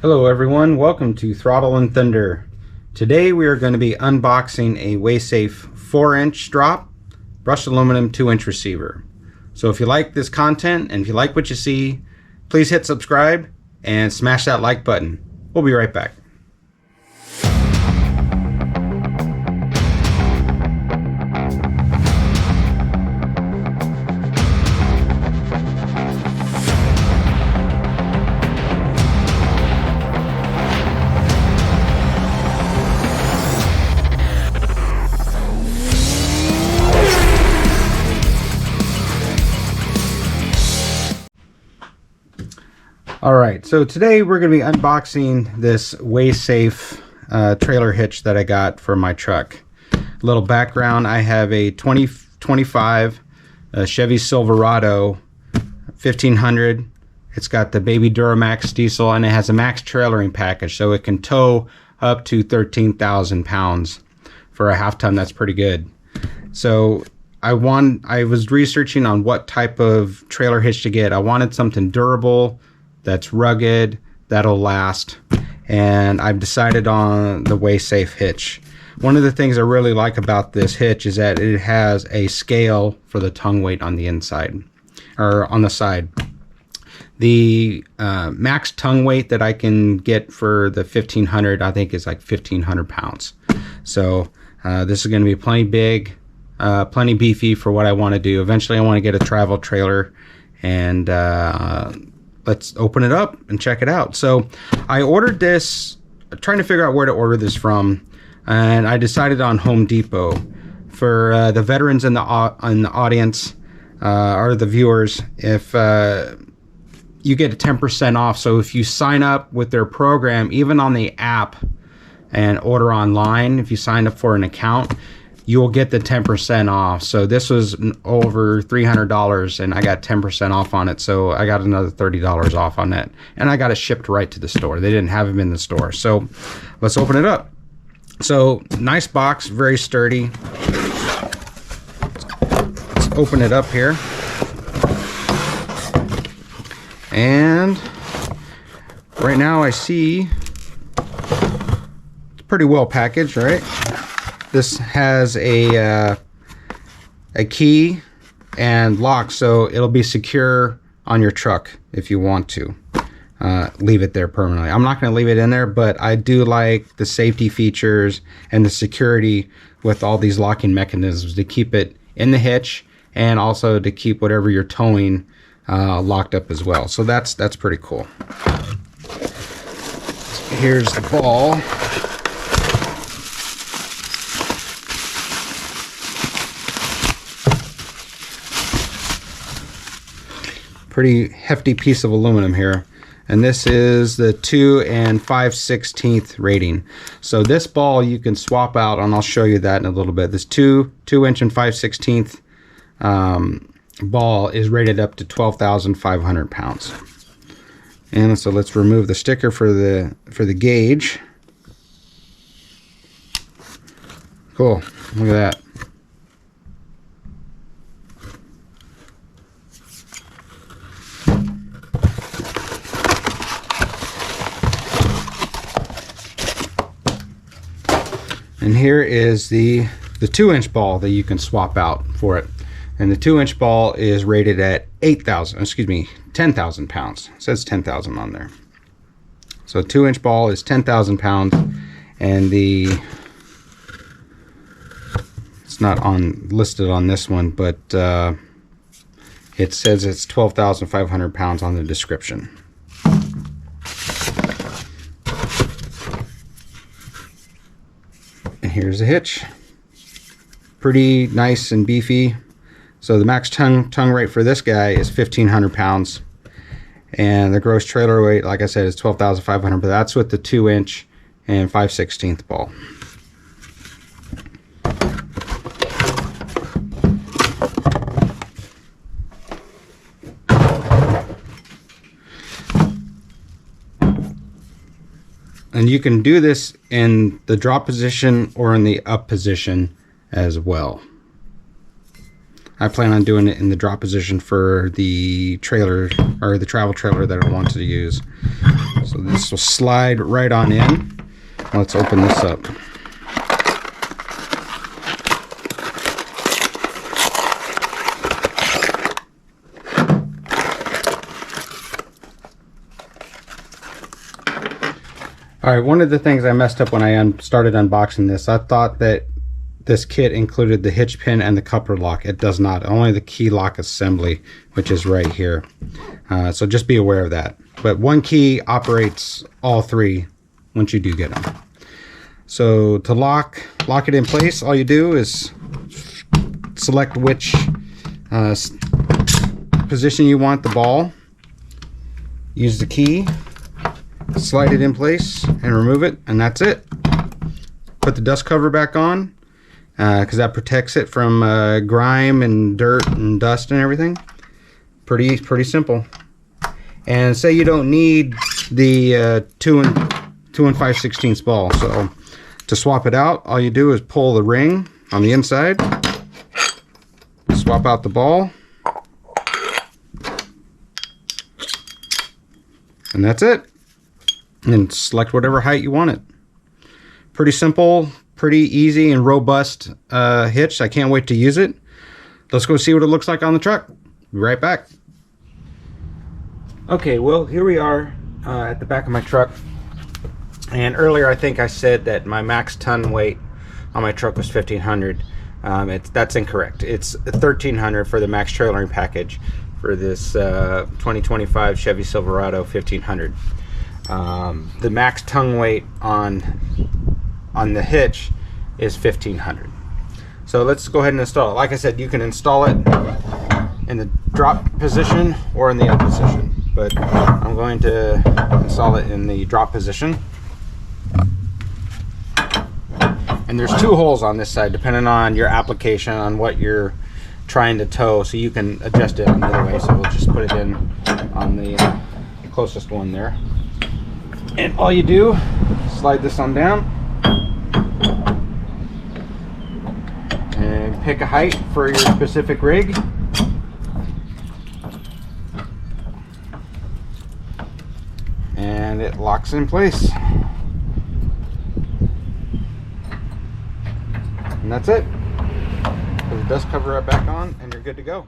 Hello everyone, welcome to Throttle and Thunder. Today we are going to be unboxing a WaySafe 4-inch drop brushed aluminum 2-inch receiver. So if you like this content and if you like what you see, please hit subscribe and smash that like button. We'll be right back. Alright, so today we're going to be unboxing this WaySafe trailer hitch that I got for my truck. A little background, I have a 2025 Chevy Silverado 1500. It's got the baby Duramax diesel and it has a max trailering package, so it can tow up to 13,000 pounds. For a half ton, that's pretty good. So I was researching on what type of trailer hitch to get. I wanted something durable, that's rugged, that'll last, and I've decided on the WaySafe hitch. One of the things I really like about this hitch is that it has a scale for the tongue weight on the inside, or on the side. The max tongue weight that I can get for the 1500, I think, is like 1,500 pounds. So this is going to be plenty big, plenty beefy for what I want to do. Eventually I want to get a travel trailer, and let's open it up and check it out. So I ordered this, trying to figure out where to order this from, and I decided on Home Depot. For the veterans in the audience, or the viewers, if you get a 10% off. So if you sign up with their program, even on the app, and order online, if you sign up for an account, you will get the 10% off. So this was over $300 and I got 10% off on it. So I got another $30 off on that. And I got it shipped right to the store. They didn't have them in the store. So let's open it up. So nice box, very sturdy. Let's open it up here. And right now I see it's pretty well packaged, right? This has a key and lock, so it'll be secure on your truck if you want to leave it there permanently. I'm not going to leave it in there, but I do like the safety features and the security with all these locking mechanisms to keep it in the hitch and also to keep whatever you're towing locked up as well. So that's pretty cool. Here's the ball. Pretty hefty piece of aluminum here, and this is the 2 5/16 rating. So this ball you can swap out, and I'll show you that in a little bit. This 2-inch and 5/16 ball is rated up to 12,500 pounds. And so let's remove the sticker for the gauge. Cool, look at that. And here is the 2-inch ball that you can swap out for it. And the 2-inch ball is rated at 10,000 pounds. It says 10,000 on there. So a 2-inch ball is 10,000 pounds, and it's not listed on this one, but it says it's 12,500 pounds on the description. Here's the hitch. Pretty nice and beefy. So the max tongue rate for this guy is 1,500 pounds, and the gross trailer weight, like I said, is 12,500, but that's with the 2-inch and 5/16 ball. And you can do this in the drop position or in the up position as well. I plan on doing it in the drop position for the trailer, or the travel trailer that I want to use. So this will slide right on in. Let's open this up. All right, one of the things I messed up when I started unboxing this, I thought that this kit included the hitch pin and the coupler lock. It does not. Only the key lock assembly, which is right here. So just be aware of that. But one key operates all three once you do get them. So to lock it in place, all you do is select which position you want the ball. Use the key. Slide it in place and remove it, and that's it. Put the dust cover back on because that protects it from grime and dirt and dust and everything. Pretty simple. And say you don't need the 2 and 5/16 ball, so to swap it out, all you do is pull the ring on the inside, swap out the ball, and that's it. And select whatever height you want it. Pretty simple, pretty easy and robust hitch. I can't wait to use it. Let's go see what it looks like on the truck. Be right back. Okay, well, here we are at the back of my truck. And earlier I think I said that my max ton weight on my truck was 1,500. That's incorrect. It's 1,300 for the max trailering package for this 2025 Chevy Silverado 1500. The max tongue weight on the hitch is 1,500. So let's go ahead and install it. Like I said, you can install it in the drop position or in the up position, but I'm going to install it in the drop position. And there's 2 holes on this side depending on your application, on what you're trying to tow, so you can adjust it on either way. So we'll just put it in on the closest one there. And all you do, slide this on down and pick a height for your specific rig. And it locks in place. And that's it. Put the dust cover back on and you're good to go.